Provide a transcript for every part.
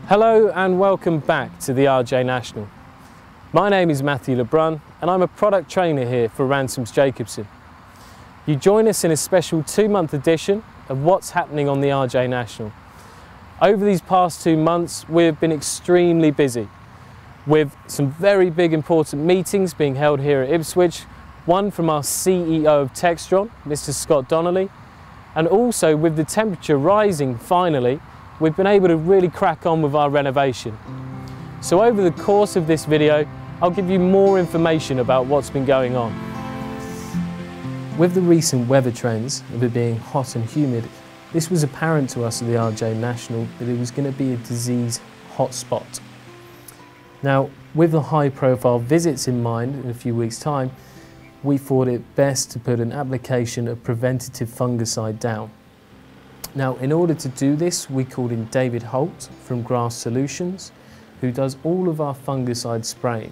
Hello and welcome back to the RJ National. My name is Matthew Brun and I'm a product trainer here for Ransomes Jacobsen. You join us in a special 2-month edition of what's happening on the RJ National. Over these past 2 months we've been extremely busy with some very big important meetings being held here at Ipswich, one from our CEO of Textron, Mr. Scott Donnelly, and also with the temperature rising finally, we've been able to really crack on with our renovation. So over the course of this video, I'll give you more information about what's been going on. With the recent weather trends of it being hot and humid, this was apparent to us at the RJ National that it was going to be a disease hotspot. Now, with the high profile visits in mind in a few weeks' time, we thought it best to put an application of preventative fungicide down. Now, in order to do this, we called in David Holt from Grass Solutions, who does all of our fungicide spraying.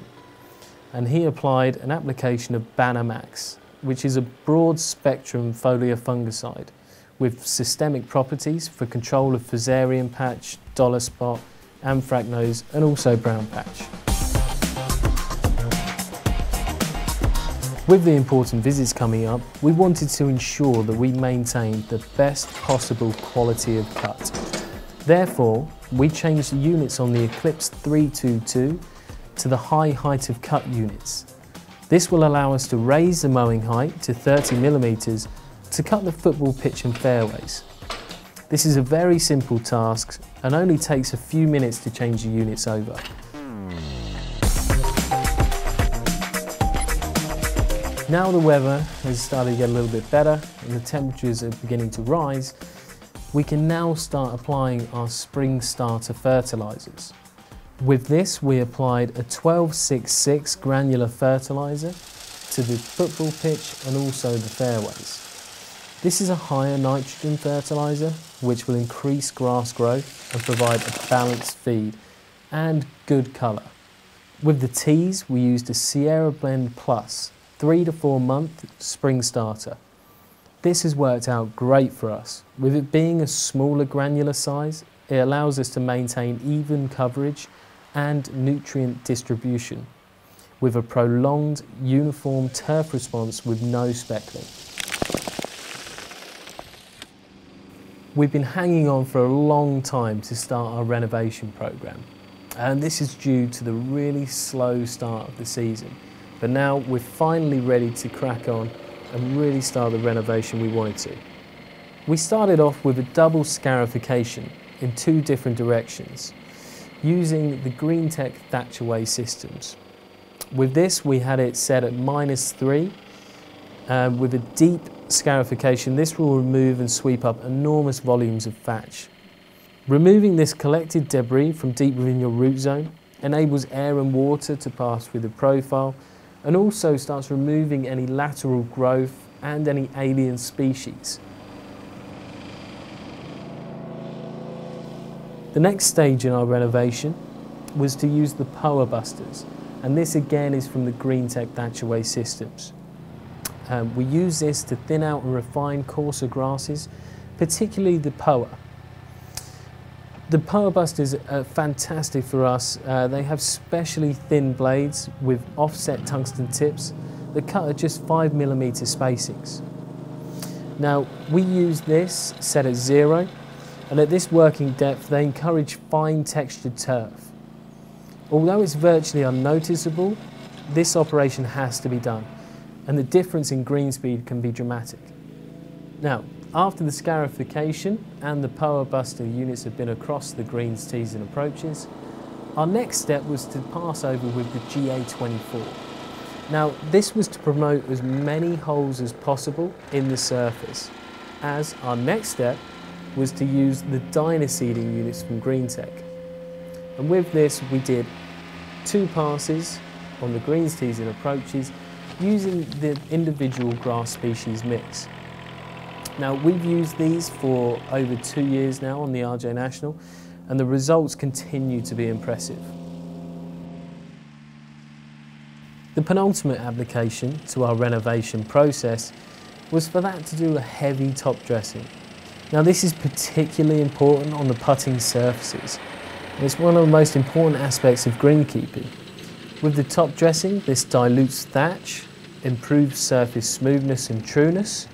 And he applied an application of Banner Max, which is a broad spectrum foliar fungicide with systemic properties for control of fusarium patch, dollar spot, anthracnose, and also brown patch. With the important visits coming up, we wanted to ensure that we maintained the best possible quality of cut. Therefore, we changed the units on the Eclipse 322 to the high height of cut units. This will allow us to raise the mowing height to 30mm to cut the football pitch and fairways. This is a very simple task and only takes a few minutes to change the units over. Now the weather has started to get a little bit better and the temperatures are beginning to rise, we can now start applying our spring starter fertilisers. With this we applied a 1266 granular fertiliser to the football pitch and also the fairways. This is a higher nitrogen fertiliser which will increase grass growth and provide a balanced feed and good colour. With the teas we used a Sierra Blend Plus 3 to 4 month spring starter. This has worked out great for us. With it being a smaller granular size, it allows us to maintain even coverage and nutrient distribution with a prolonged uniform turf response with no speckling. We've been hanging on for a long time to start our renovation programme, and this is due to the really slow start of the season. But now we're finally ready to crack on and really start the renovation we wanted to. We started off with a double scarification in 2 different directions using the GreenTech Thatchaway systems. With this we had it set at -3 with a deep scarification. This will remove and sweep up enormous volumes of thatch. Removing this collected debris from deep within your root zone enables air and water to pass through the profile and also starts removing any lateral growth and any alien species. The next stage in our renovation was to use the Power Busters, and this again is from the GreenTech Thatchaway systems. We use this to thin out and refine coarser grasses, particularly the Poa. The Power Busters are fantastic for us. They have specially thin blades with offset tungsten tips that cut at just 5mm spacings. Now, we use this set at 0, and at this working depth they encourage fine textured turf. Although it's virtually unnoticeable, this operation has to be done, and the difference in green speed can be dramatic. Now, after the scarification and the Power Buster units have been across the greens, tees and approaches, our next step was to pass over with the GA24. Now, this was to promote as many holes as possible in the surface, as our next step was to use the Dyna seeding units from GreenTech. And with this we did 2 passes on the greens, tees and approaches using the individual grass species mix. Now, we've used these for over 2 years now on the RJ National, and the results continue to be impressive. The penultimate application to our renovation process was for that to do a heavy top dressing. Now, this is particularly important on the putting surfaces, It's one of the most important aspects of greenkeeping. With the top dressing, this dilutes thatch, improves surface smoothness and trueness,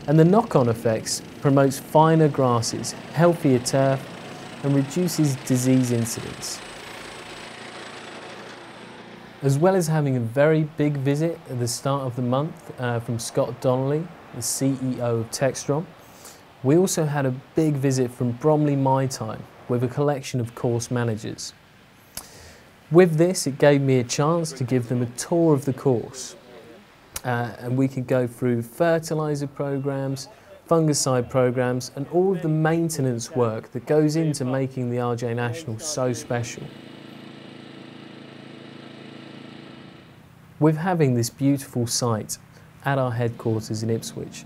and the knock-on effects promotes finer grasses, healthier turf, and reduces disease incidence. As well as having a very big visit at the start of the month from Scott Donnelly, the CEO of Textron, we also had a big visit from Bromley My Time with a collection of course managers. With this, it gave me a chance to give them a tour of the course. And we could go through fertiliser programs, fungicide programs, and all of the maintenance work that goes into making the RJ National so special. With having this beautiful site at our headquarters in Ipswich,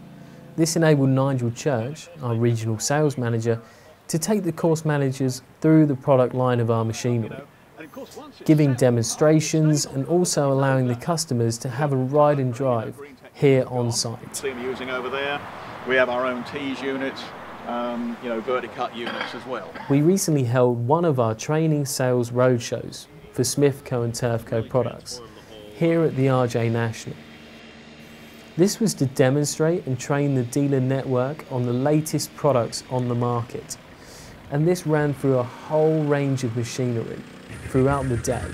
this enabled Nigel Church, our regional sales manager, to take the course managers through the product line of our machinery, giving demonstrations and also allowing the customers to have a ride and drive here on site. Using over there, we have our own tease units, verticut units as well. We recently held one of our training sales roadshows for Smithco and Turfco products here at the RJ National. This was to demonstrate and train the dealer network on the latest products on the market. And this ran through a whole range of machinery throughout the day.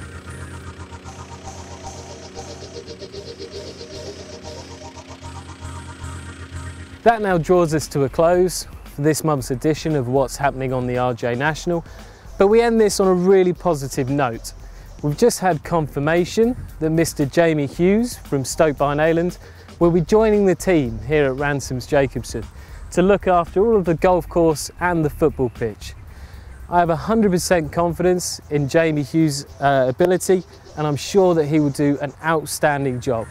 That now draws us to a close for this month's edition of What's Happening on the RJ National, but we end this on a really positive note. We've just had confirmation that Mr. Jamie Hughes from Stoke-by-Nayland will be joining the team here at Ransomes Jacobsen to look after all of the golf course and the football pitch. I have 100% confidence in Jamie Hughes' ability, and I'm sure that he will do an outstanding job.